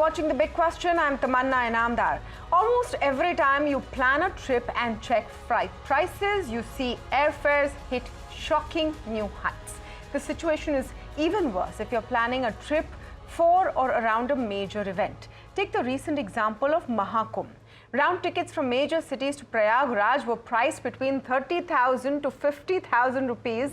watching The Big Question. I'm Tamanna Inamdar. Almost every time you plan a trip and check flight prices, you see airfares hit shocking new heights. The situation is even worse if you're planning a trip for or around a major event. Take the recent example of Mahakumbh. Round tickets from major cities to Prayagraj were priced between 30,000 to 50,000 rupees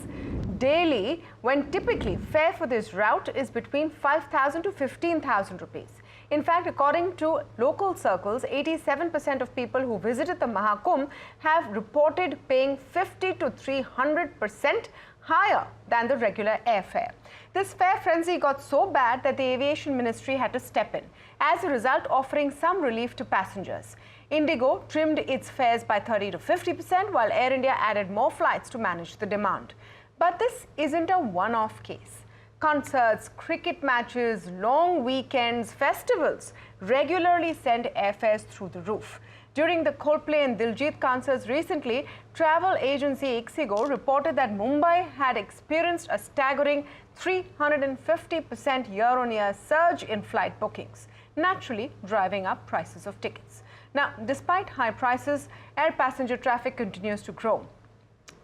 daily, when typically fare for this route is between 5,000 to 15,000 rupees. In fact, according to local circles, 87% of people who visited the Mahakumbh have reported paying 50 to 300% higher than the regular airfare. This fare frenzy got so bad that the Aviation Ministry had to step in, as a result offering some relief to passengers. Indigo trimmed its fares by 30 to 50%, while Air India added more flights to manage the demand. But this isn't a one-off case. Concerts, cricket matches, long weekends, festivals regularly send airfares through the roof. During the Coldplay and Diljit concerts recently, travel agency Ixigo reported that Mumbai had experienced a staggering 350% year-on-year surge in flight bookings, naturally driving up prices of tickets. Now, despite high prices, air passenger traffic continues to grow.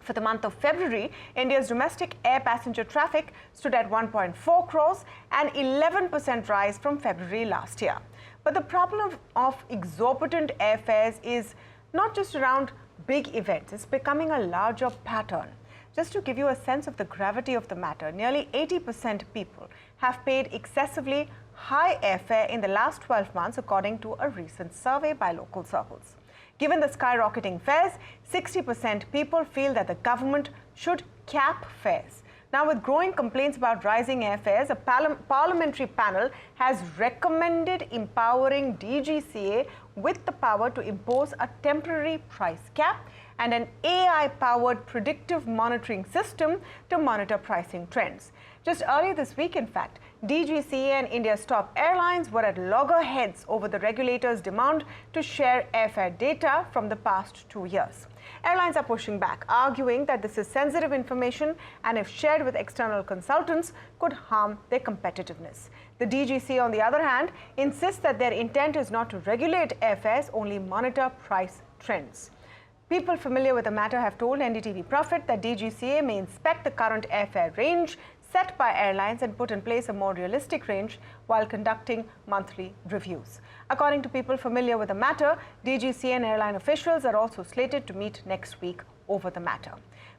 For the month of February, India's domestic air passenger traffic stood at 1.4 crores, an 11% rise from February last year. But the problem of exorbitant airfares is not just around big events, it's becoming a larger pattern. Just to give you a sense of the gravity of the matter, nearly 80% people have paid excessively high airfare in the last 12 months, according to a recent survey by local circles. Given the skyrocketing fares, 60% people feel that the government should cap fares. Now, with growing complaints about rising airfares, a parliamentary panel has recommended empowering DGCA with the power to impose a temporary price cap and an AI-powered predictive monitoring system to monitor pricing trends. Just earlier this week, in fact, DGCA and India's top airlines were at loggerheads over the regulator's demand to share airfare data from the past 2 years. Airlines are pushing back, arguing that this is sensitive information and, if shared with external consultants, could harm their competitiveness. The DGCA, on the other hand, insists that their intent is not to regulate airfares, only monitor price trends. People familiar with the matter have told NDTV Profit that DGCA may inspect the current airfare range set by airlines and put in place a more realistic range while conducting monthly reviews. According to people familiar with the matter, DGCA and airline officials are also slated to meet next week over the matter.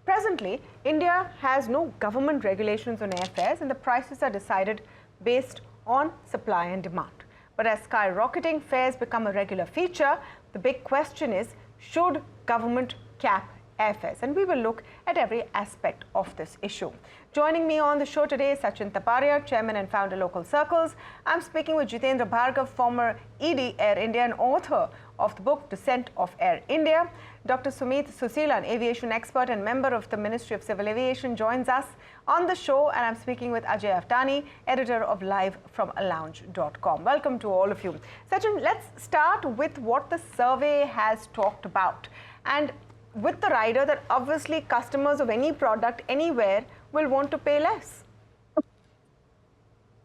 Presently, India has no government regulations on airfares, and the prices are decided based on supply and demand. But as skyrocketing fares become a regular feature, the big question is, should government cap airfares? And we will look at every aspect of this issue. Joining me on the show today is Sachin Taparia, Chairman and Founder, Local Circles. I'm speaking with Jitendra Bhargav, former ED, Air India, and author of the book Descent of Air India. Dr. Sumit Susila, an aviation expert and member of the Ministry of Civil Aviation, joins us on the show. And I'm speaking with Ajay Aftani, editor of livefromalounge.com. Welcome to all of you. Sachin, let's start with what the survey has talked about. And with the rider that obviously customers of any product anywhere will want to pay less.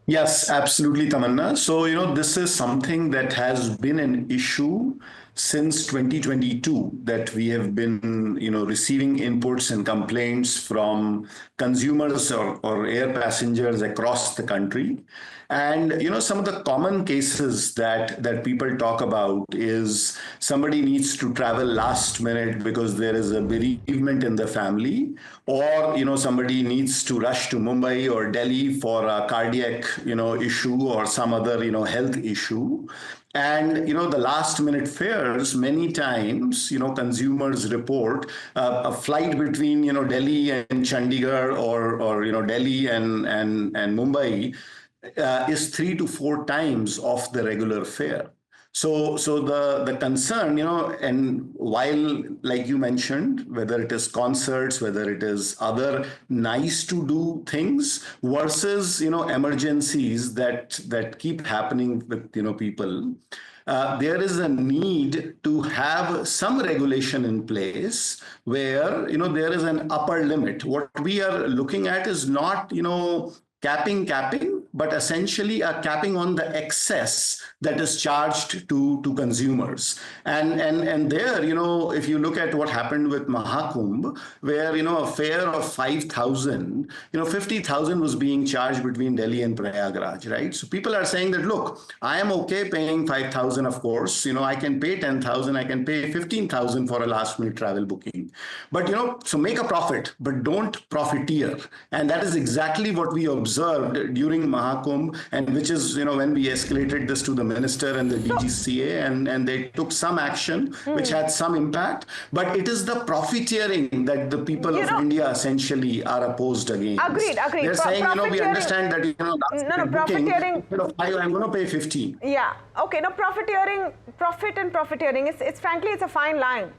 Yes, absolutely, Tamanna. So, this is something that has been an issue since 2022, that we have been, receiving inputs and complaints from consumers or air passengers across the country. And, some of the common cases that people talk about is somebody needs to travel last minute because there is a bereavement in the family, or, somebody needs to rush to Mumbai or Delhi for a cardiac, issue or some other, health issue. And, the last minute fares, many times, consumers report a flight between, Delhi and Chandigarh or Delhi and Mumbai is 3 to 4 times of the regular fare. So the concern, and while, like you mentioned, whether it is concerts, whether it is other nice to do things versus, emergencies that keep happening with, people, there is a need to have some regulation in place where, there is an upper limit. What we are looking at is not, capping, but essentially a capping on the excess that is charged to consumers. And there, if you look at what happened with Mahakumbh, where, a fare of 5,000, 50,000 was being charged between Delhi and Prayagraj, right? So people are saying that, look, I am okay paying 5,000, of course, I can pay 10,000, I can pay 15,000 for a last minute travel booking. But, so make a profit, but don't profiteer. And that is exactly what we observed during Mahakumbh, and which is, when we escalated this to the minister and the DGCA, and they took some action, which had some impact. But it is the profiteering that the people of India essentially are opposed against. Agreed. They're saying, we understand that, profiteering. Instead of 5, I'm going to pay 15. Yeah. Okay. No, profit and profiteering. It's frankly, it's a fine line.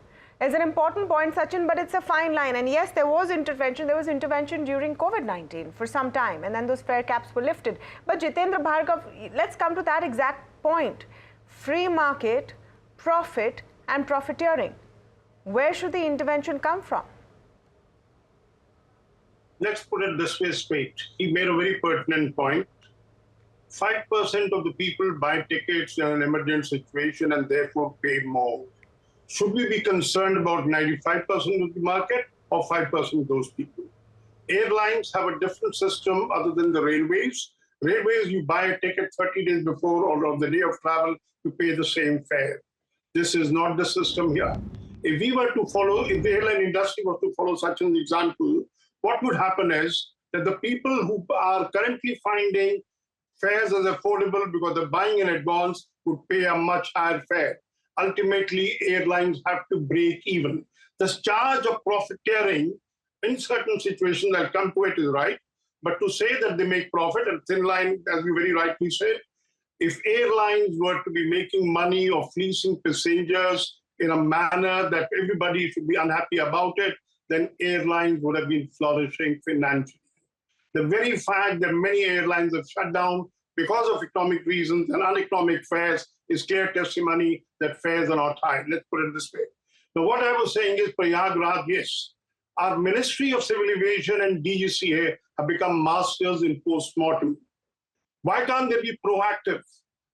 It's an important point, Sachin, but it's a fine line. And yes, there was intervention. There was intervention during COVID-19 for some time, and then those fare caps were lifted. But Jitendra Bhargav, let's come to that exact point. Free market, profit, and profiteering. Where should the intervention come from? Let's put it this way straight. He made a very pertinent point. 5% of the people buy tickets in an emergent situation and therefore pay more. Should we be concerned about 95% of the market or 5% of those people? Airlines have a different system other than the railways. Railways, you buy a ticket 30 days before or on the day of travel, you pay the same fare. This is not the system here. If the airline industry was to follow such an example, what would happen is that the people who are currently finding fares as affordable because they're buying in advance would pay a much higher fare. Ultimately, airlines have to break even. The charge of profiteering in certain situations, I'll come to it, is right. But to say that they make profit, and thin line, as you very rightly said, if airlines were to be making money or fleecing passengers in a manner that everybody should be unhappy about it, then airlines would have been flourishing financially. The very fact that many airlines have shut down because of economic reasons and uneconomic fares is clear testimony that fares are not high. Let's put it this way. Now, what I was saying is, Prayagraj, yes, our Ministry of Civil Aviation and DGCA have become masters in post-mortem. Why can't they be proactive?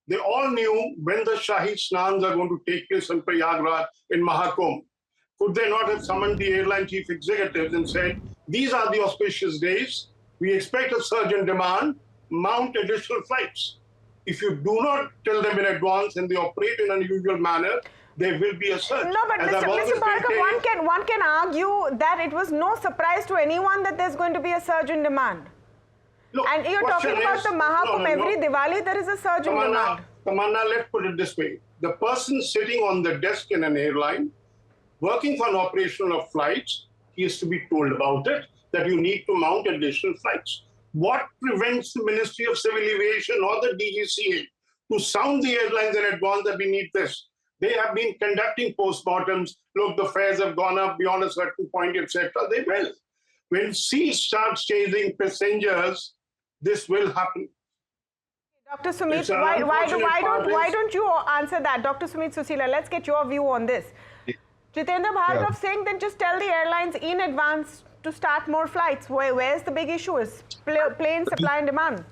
They all knew when the Shahi Snans are going to take place in Prayagraj in Mahakumbh. Could they not have summoned the airline chief executives and said, these are the auspicious days, we expect a surge in demand, mount additional flights. If you do not tell them in advance and they operate in an unusual manner, there will be a surge. No, but Mr. Bhargav, one can argue that it was no surprise to anyone that there's going to be a surge in demand. Look, and you're talking about the Mahakumbh, every Diwali there is a surge in demand. Tamanna, let's put it this way. The person sitting on the desk in an airline, working for an operation of flights, he is to be told about it, that you need to mount additional flights. What prevents the Ministry of Civil Aviation or the DGCA to sound the airlines in advance that we need this? They have been conducting postmortems. Look, the fares have gone up beyond a certain point, etc. They will. When sea starts chasing passengers, this will happen. Dr. Sumit, why don't you answer that? Dr. Sumit Susila, let's get your view on this. Jitendra Bhargav saying that just tell the airlines in advance to start more flights. Where's the big issue? Is plain supply and demand?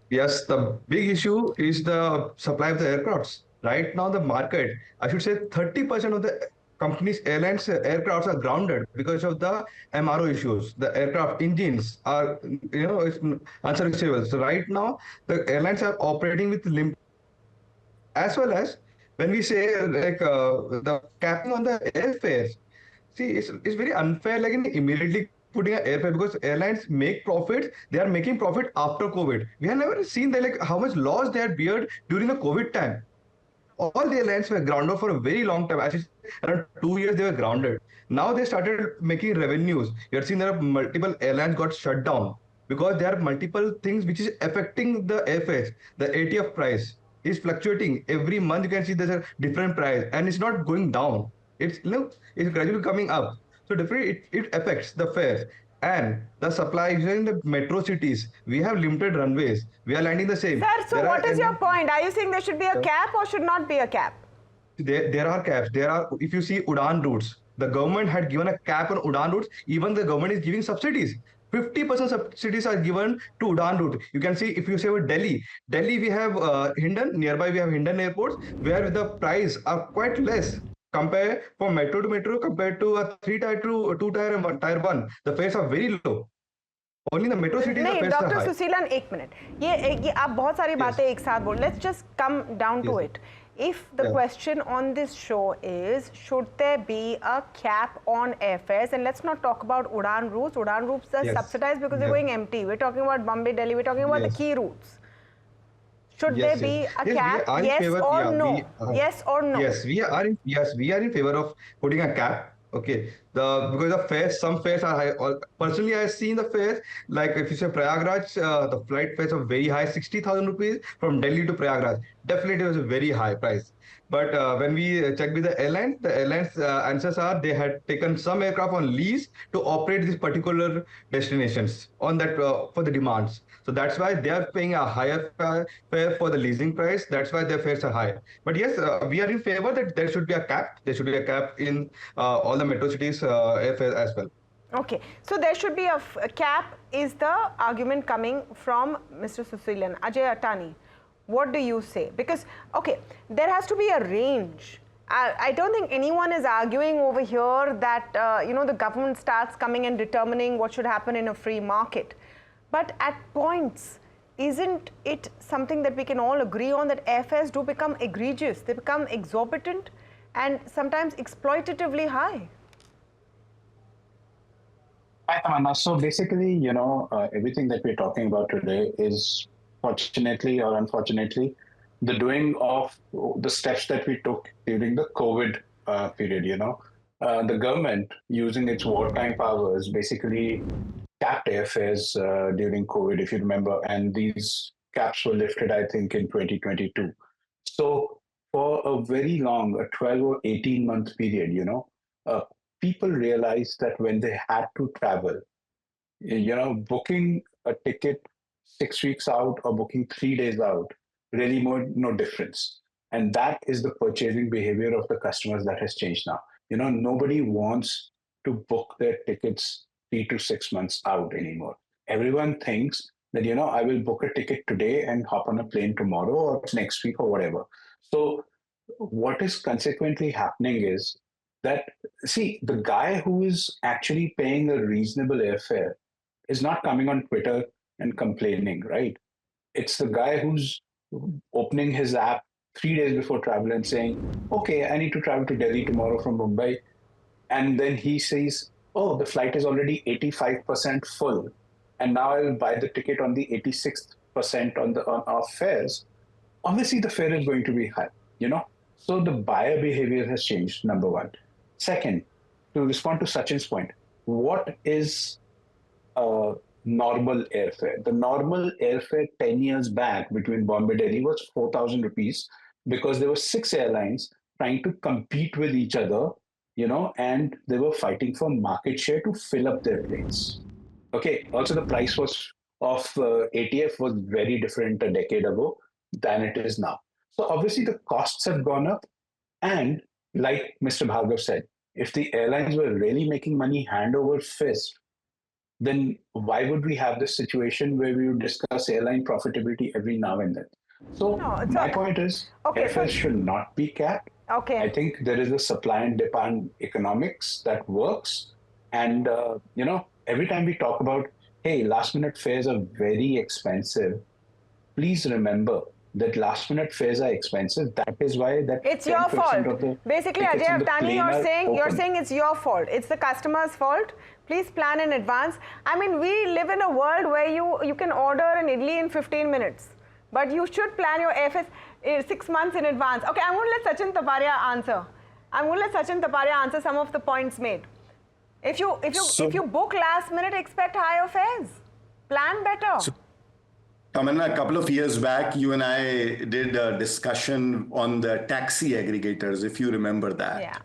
Yes, the big issue is the supply of the aircrafts. Right now, the market, I should say 30% of the companies, airlines, aircrafts are grounded because of the MRO issues. The aircraft engines are, it's unserviceable. So right now, the airlines are operating with limit, as well as when we say the capping on the airfares. See, it's very unfair, immediately putting an airfare, because airlines make profits. They are making profit after COVID. We have never seen how much loss they had beared during the COVID time. All the airlines were grounded for a very long time. Actually, around 2 years they were grounded. Now they started making revenues. You have seen that multiple airlines got shut down because there are multiple things which is affecting the airfares. The ATF price is fluctuating. Every month you can see there's a different price and it's not going down. It's gradually coming up. So definitely it affects the fares. And the supply in the metro cities, we have limited runways. We are landing the same. Sir, so what is your point? Are you saying there should be a cap or should not be a cap? There are caps. If you see Udan routes, the government had given a cap on Udan routes. Even the government is giving subsidies. 50% subsidies are given to Udan route. You can see if you say with Delhi we have Hindon, nearby we have Hindon airports where the price are quite less compare from metro to metro compared to a 3 tier to 2 tier and 1 tier 1. The fares are very low. Only the metro cities the नहीं fares are doctor high. सुशीलन एक minute ये आप बहुत सारी बातें एक साथ बोल let's just come down to it if the Yeah. question on this show is should there be a cap on airfares, and let's not talk about Udan routes are Yes. subsidized because they're Yeah. going empty. We're talking about Bombay, Delhi, we're talking about the Yes. key routes. Should Yes, there be yes. a Yes, we cap, are in yes favor. or Yeah, no? Yes or no? Yes, we are in favor of putting a cap. Okay, because the fares, some fares are high. Personally, I've seen the fares like if you say Prayagraj, the flight fares are very high, 60,000 rupees from Delhi to Prayagraj. Definitely, it was a very high price. But when we check with the airlines answers are they had taken some aircraft on lease to operate these particular destinations on that for the demands. So that's why they are paying a higher fare for the leasing price. That's why their fares are high. But yes, we are in favor that there should be a cap. There should be a cap in all the metro cities airfare as well. Okay, so there should be a cap is the argument coming from Mr. Susilan. Ajay Atani, what do you say? Because, okay, there has to be a range. I don't think anyone is arguing over here that, the government starts coming and determining what should happen in a free market. But at points, isn't it something that we can all agree on that airfares do become egregious? They become exorbitant and sometimes exploitatively high. Hi, Tamanna. So basically, everything that we're talking about today is fortunately or unfortunately the doing of the steps that we took during the COVID period. The government, using its wartime powers, basically capped airfares during COVID, if you remember, and these caps were lifted, I think, in 2022. So for a very long, a 12 or 18-month period, people realized that when they had to travel, booking a ticket 6 weeks out or booking 3 days out really made no difference. And that is the purchasing behavior of the customers that has changed now. Nobody wants to book their tickets 3 to 6 months out anymore. Everyone thinks that, I will book a ticket today and hop on a plane tomorrow or next week or whatever. So what is consequently happening is that, see, the guy who is actually paying a reasonable airfare is not coming on Twitter and complaining, right? It's the guy who's opening his app 3 days before travel and saying, okay, I need to travel to Delhi tomorrow from Mumbai. And then he says, oh, the flight is already 85% full. And now I will buy the ticket on the 86th percent on our fares. Obviously, the fare is going to be high, So the buyer behavior has changed, number one. Second, to respond to Sachin's point, what is a normal airfare? The normal airfare 10 years back between Bombay Delhi was 4,000 rupees because there were 6 airlines trying to compete with each other, and they were fighting for market share to fill up their planes. Okay, also the price of ATF was very different a decade ago than it is now. So obviously the costs have gone up, and like Mr. Bhargav said, if the airlines were really making money hand over fist, then why would we have this situation where we would discuss airline profitability every now and then? So my point is, airfares should not be capped. Okay. I think there is a supply and demand economics that works. And, every time we talk about, hey, last minute fares are very expensive, please remember that last minute fares are expensive. That is why it's your fault. Basically, Ajay Avtani, you're saying it's your fault. It's the customer's fault. Please plan in advance. I mean, we live in a world where you can order an idli in 15 minutes. But you should plan your airfares 6 months in advance. Okay, I'm going to let Sachin Taparia answer some of the points made. If you book last minute, expect higher fares. Plan better. Tamanna, a couple of years back, you and I did a discussion on the taxi aggregators, if you remember that. Yeah.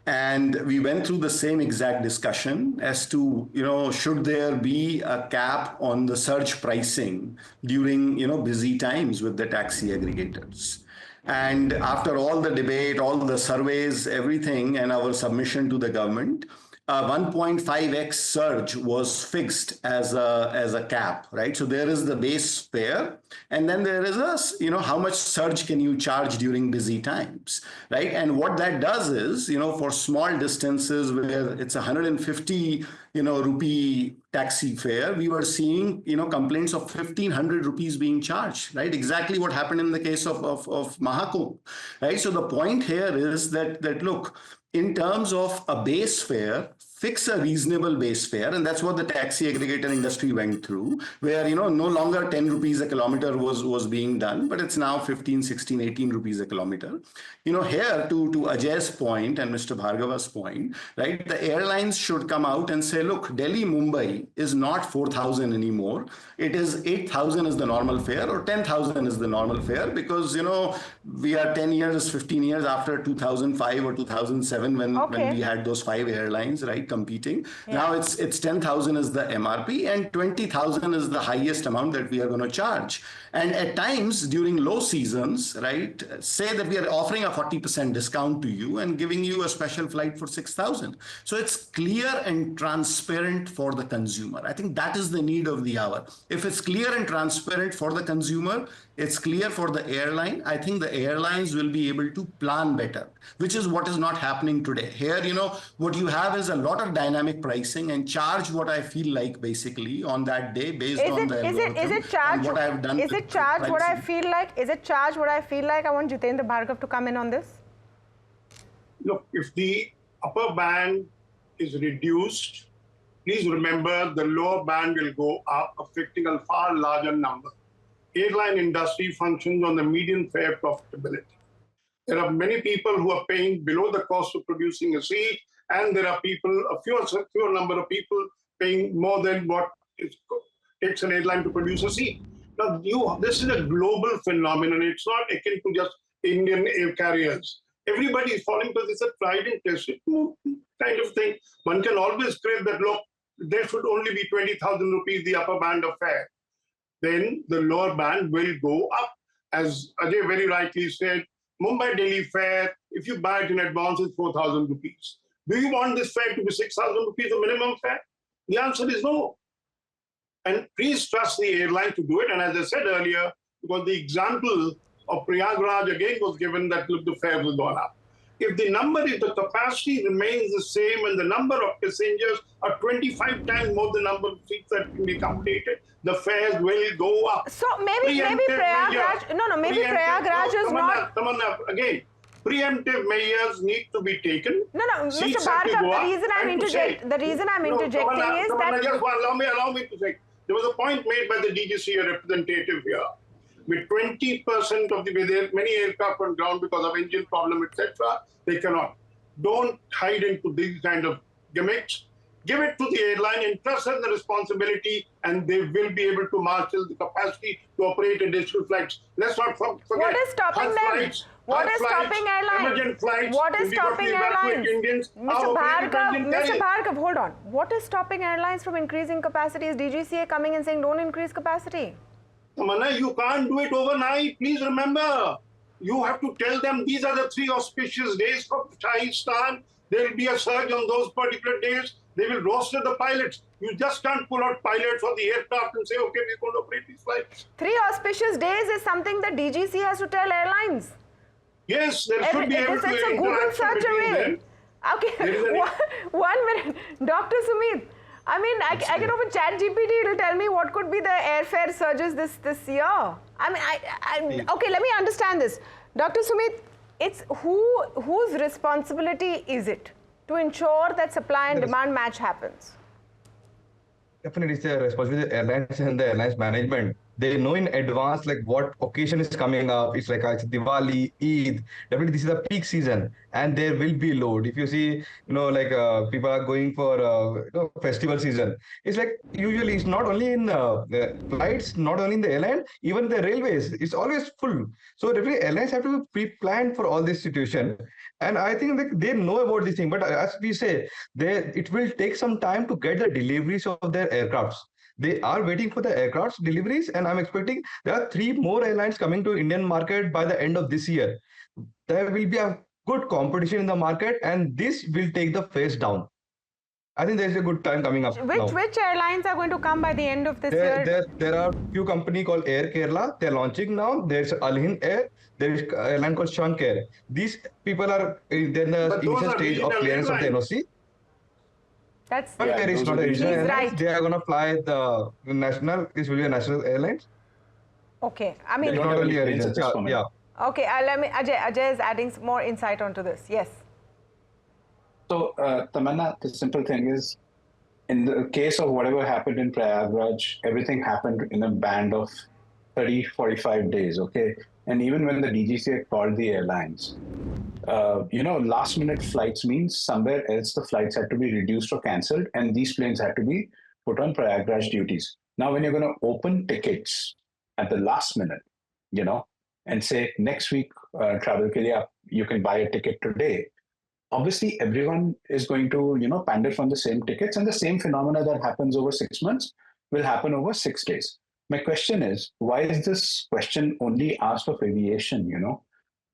And we went through the same exact discussion as to, should there be a cap on the surge pricing during, busy times with the taxi aggregators. And after all the debate, all the surveys, everything, and our submission to the government, 1.5x surge was fixed as a cap, right? So there is the base fare, and then there is how much surge can you charge during busy times, right? And what that does is, for small distances where it's 150 rupee taxi fare, we were seeing complaints of 1,500 rupees being charged, right? Exactly what happened in the case of Mahakumbh, right? So the point here is that look, in terms of a base fare, fix a reasonable base fare, and that's what the taxi aggregator industry went through, where no longer 10 rupees a kilometer was being done, but it's now 15, 16, 18 rupees a kilometer. Here to Ajay's point and Mr. Bhargava's point, right, the airlines should come out and say, look, Delhi Mumbai is not 4,000 anymore. It is 8,000 is the normal fare, or 10,000 is the normal fare, because we are 10 years, 15 years after 2005 or 2007 when we had those 5 airlines, right, competing. Yeah. Now it's 10,000 is the MRP, and 20,000 is the highest amount that we are going to charge. And at times during low seasons, right, say that we are offering a 40% discount to you and giving you a special flight for 6,000. So it's clear and transparent for the consumer. I think that is the need of the hour. If it's clear and transparent for the consumer, it's clear for the airline, I think the airlines will be able to plan better, which is what is not happening today. Here, what you have is a lot of dynamic pricing and charge what I feel like basically on that day based on the algorithm. Is it charge what I've done? Is it charge what I feel like? Is it charge what I feel like? I want Jitendra Bhargav to come in on this. Look, if the upper band is reduced, please remember the lower band will go up, affecting a far larger number. Airline industry functions on the median fare profitability. There are many people who are paying below the cost of producing a seat, and there are a fewer number of people paying more than what it takes an airline to produce a seat. Now, this is a global phenomenon. It's not akin to just Indian air carriers. Everybody is falling because it's a tried and tested kind of thing. One can always crave that, look, there should only be 20,000 rupees, the upper band of fare. Then the lower band will go up. As Ajay very rightly said, Mumbai-Delhi fare, if you buy it in advance, is 4,000 rupees. Do you want this fare to be 6,000 rupees, the minimum fare? The answer is no. And please trust the airline to do it. And as I said earlier, because the example of Prayagraj again was given that, look, the fares have gone up. If the capacity remains the same and the number of passengers are 25 times more the number of seats that can be accommodated, the fares will go up. So maybe Prayagraj, Prayagraj is not. Again, preemptive measures need to be taken. No, Mr. Bhargav, the reason I'm interjecting is that. Just allow me to say. There was a point made by the DGCA representative here. With 20% of many aircraft on ground because of engine problem, etc., they cannot. Don't hide into these kind of gimmicks. Give it to the airline, entrust them the responsibility, and they will be able to marshal the capacity to operate additional flights. Let's not forget. What is stopping them? What is stopping airlines? Emergent flights. What is stopping airlines? Mr. Bhargav, hold on. What is stopping airlines from increasing capacity? Is DGCA coming and saying don't increase capacity? Tamanna, you can't do it overnight. Please remember, you have to tell them these are the 3 auspicious days for Pakistan. There will be a surge on those particular days. They will roster the pilots. You just can't pull out pilots for the aircraft and say, okay, we're going to operate these flights. 3 auspicious days is something that DGCA has to tell airlines. Yes, there should be able to it's a Google search away. Okay, one minute. Dr. Sumit, I mean, I can open ChatGPT, it'll tell me what could be the airfare surges this year. I mean, okay, let me understand this. Dr. Sumit, it's whose responsibility is it to ensure that supply and demand match happens? Definitely, it's the responsibility of the airlines and the airlines management. They know in advance like what occasion is coming up. It's like Diwali, Eid. Definitely, this is the peak season, and there will be load. If you see, people are going for festival season. It's like usually it's not only in the flights, not only in the airline, even the railways. It's always full. So definitely, airlines have to be pre-planned for all this situation. And I think they know about this thing. But as we say, it will take some time to get the deliveries of their aircrafts. They are waiting for the aircraft deliveries, and I'm expecting there are 3 more airlines coming to Indian market by the end of this year. There will be a good competition in the market, and this will take the fares down. I think there's a good time coming up now. Which airlines are going to come by the end of this year? There are few company called Air Kerala. They're launching now. There's Al Hind Air. There is airline called Shunk Air. These people are in the But those initial are stage of regional clearance of the airlines. NOC. That's Shunk Air is those not are a regional He's airline. right. They are going to fly the national. This will be a national airlines. okay. I It's mean, don't not have only a any planes region. at this moment. Yeah. okay. Let me. Ajay is adding some more insight onto this. Yes. So, Tamanna, the simple thing is, in the case of whatever happened in Prayagraj, everything happened in a band of 30, 45 days, okay? And even when the DGCA called the airlines, last minute flights means somewhere else the flights had to be reduced or cancelled, and these planes had to be put on Prayagraj duties. Now, when you're going to open tickets at the last minute, and say next week, travel ke liye you can buy a ticket today, obviously everyone is going to pander from the same tickets, and the same phenomena that happens over 6 months will happen over 6 days. My question is, why is this question only asked of aviation?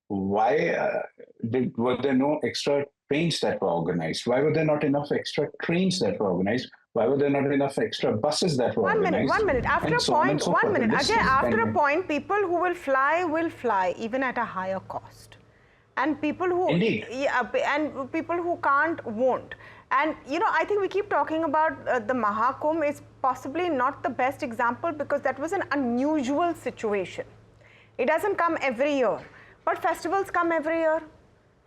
Why were there no extra trains that were organized? Why were there not enough extra trains that were organized? Why were there not enough extra buses that were organized? 1 minute. After a so on and point, so 1 forth. minute. This Ajay, is after a pending. point, people who will fly even at a higher cost. And people who Indeed. and people who can't won't. And I think we keep talking about the Mahakumbh is possibly not the best example because that was an unusual situation. It doesn't come every year, but festivals come every year,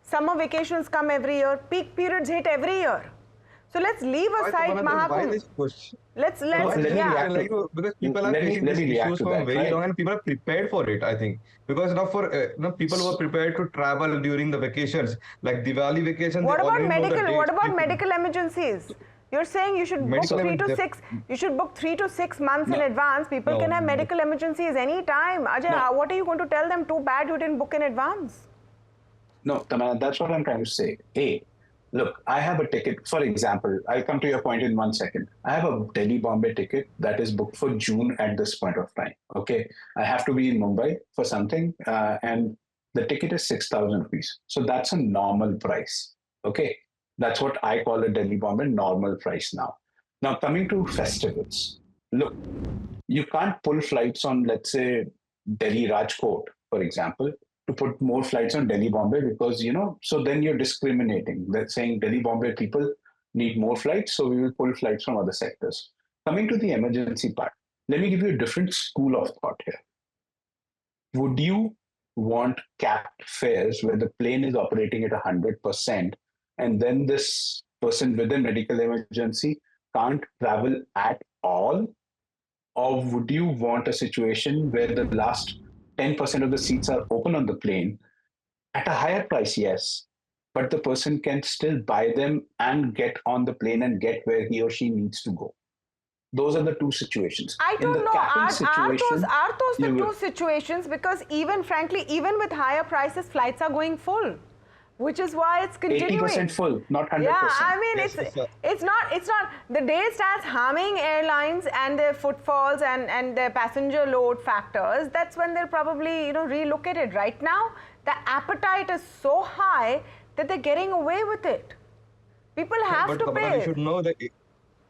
summer vacations come every year, peak periods hit every year. So let's leave aside Why Mahakumbh. this question? Let's let me yeah. react to- Because people are let me- facing let these me react issues to from that, very right? long, and people are prepared for it. I think because now for people who are prepared to travel during the vacations, like Diwali vacation, What they about already know the medical? dates. What about medical emergencies? You're saying you should book Medical 3 to emergency- 6. You should book 3 to 6 months in No. advance. People can have medical emergencies anytime. Ajay, No. what are you going to tell them? Too bad you didn't book in advance. No, Tamanna, that's what I'm trying to say. Look, I have a ticket. For example, I'll come to your point in 1 second. I have a Delhi Bombay ticket that is booked for June at this point of time. Okay, I have to be in Mumbai for something, and the ticket is 6,000 rupees. So that's a normal price. Okay, that's what I call a Delhi Bombay normal price now. Now coming to festivals, look, you can't pull flights on, let's say, Delhi Rajkot, for example, to put more flights on Delhi Bombay because, so then you're discriminating. That's saying Delhi Bombay people need more flights, so we will pull flights from other sectors. Coming to the emergency part, let me give you a different school of thought here. Would you want capped fares where the plane is operating at 100% and then this person with a medical emergency can't travel at all? Or would you want a situation where the last 10% of the seats are open on the plane at a higher price? Yes, but the person can still buy them and get on the plane and get where he or she needs to go. Those are the two situations. I In the don't know. capping Are situation, those the you two will- situations? Because frankly, even with higher prices, flights are going full, which is why it's continuing. 80% full, not 100%. Yeah, I mean, Yes, it's not, the day starts harming airlines and their footfalls and their passenger load factors, that's when they'll probably, relook at it. Right now, the appetite is so high that they're getting away with it. People have But to Tamanna, pay. we should know that.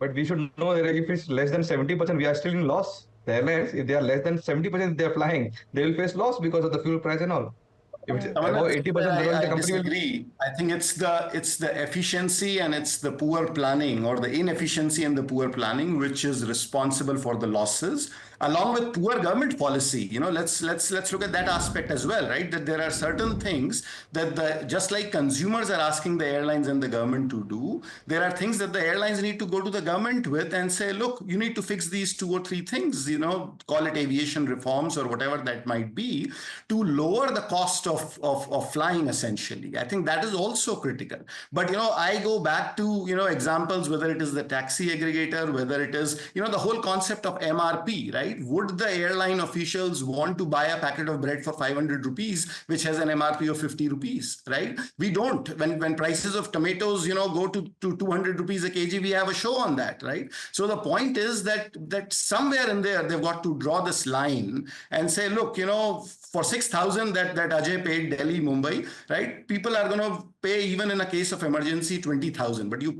But we should know that if it's less than 70%, we are still in loss. The airlines, if they are less than 70%, they are flying, they will face loss because of the fuel price and all. If it's Tamanna, above 80%, then only the I company will. disagree. I think it's the efficiency and it's the poor planning or the inefficiency and the poor planning which is responsible for the losses, along with poor government policy. Let's look at that aspect as well, right? That there are certain things that just like consumers are asking the airlines and the government to do, there are things that the airlines need to go to the government with and say, look, you need to fix these 2 or 3 things. Call it aviation reforms or whatever that might be, to lower the cost of flying, essentially. I think that is also critical. But I go back to examples, whether it is the taxi aggregator, whether it is the whole concept of MRP, right? Would the airline officials want to buy a packet of bread for 500 rupees which has an MRP of 50 rupees, right? We don't. When prices of tomatoes go to 200 rupees a kg, we have a show on that, right? So the point is that somewhere in there they've got to draw this line and say, look, for 6,000 that Ajay paid Delhi, Mumbai, right? People are going to pay, even in a case of emergency, 20,000, but you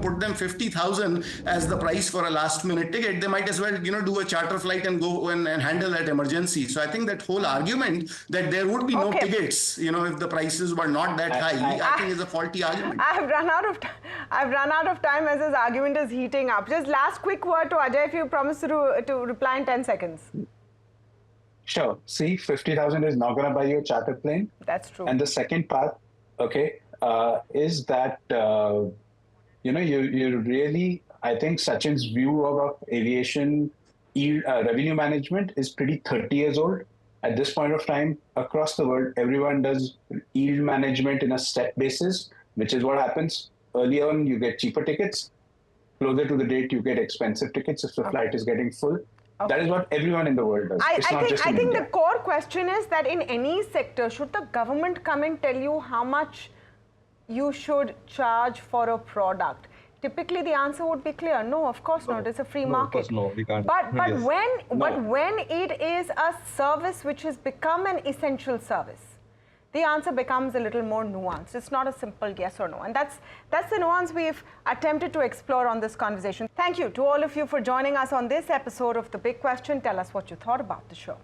put them 50,000 as the price for a last minute ticket, they might as well do a charter flight and go and handle that emergency. So I think that whole argument that there would be no tickets, if the prices were not that high, I think is a faulty argument. I've run out of time as this argument is heating up. Just last quick word to Ajay, if you promise to reply in 10 seconds. Sure. See, 50,000 is not going to buy you a charter plane. That's true. And the second part, is that, you really, I think Sachin's view of aviation revenue management is pretty 30 years old. At this point of time, across the world, everyone does yield management in a step basis, which is what happens. Early on, you get cheaper tickets. Closer to the date, you get expensive tickets if the flight is getting full. That is what everyone in the world does. I think the core question is that in any sector, should the government come and tell you how much you should charge for a product? Typically, the answer would be clear. No, of course not. It's a free market. Of course, no, we can't. But when it is a service which has become an essential service, the answer becomes a little more nuanced. It's not a simple yes or no. And that's the nuance we've attempted to explore on this conversation. Thank you to all of you for joining us on this episode of The Big Question. Tell us what you thought about the show.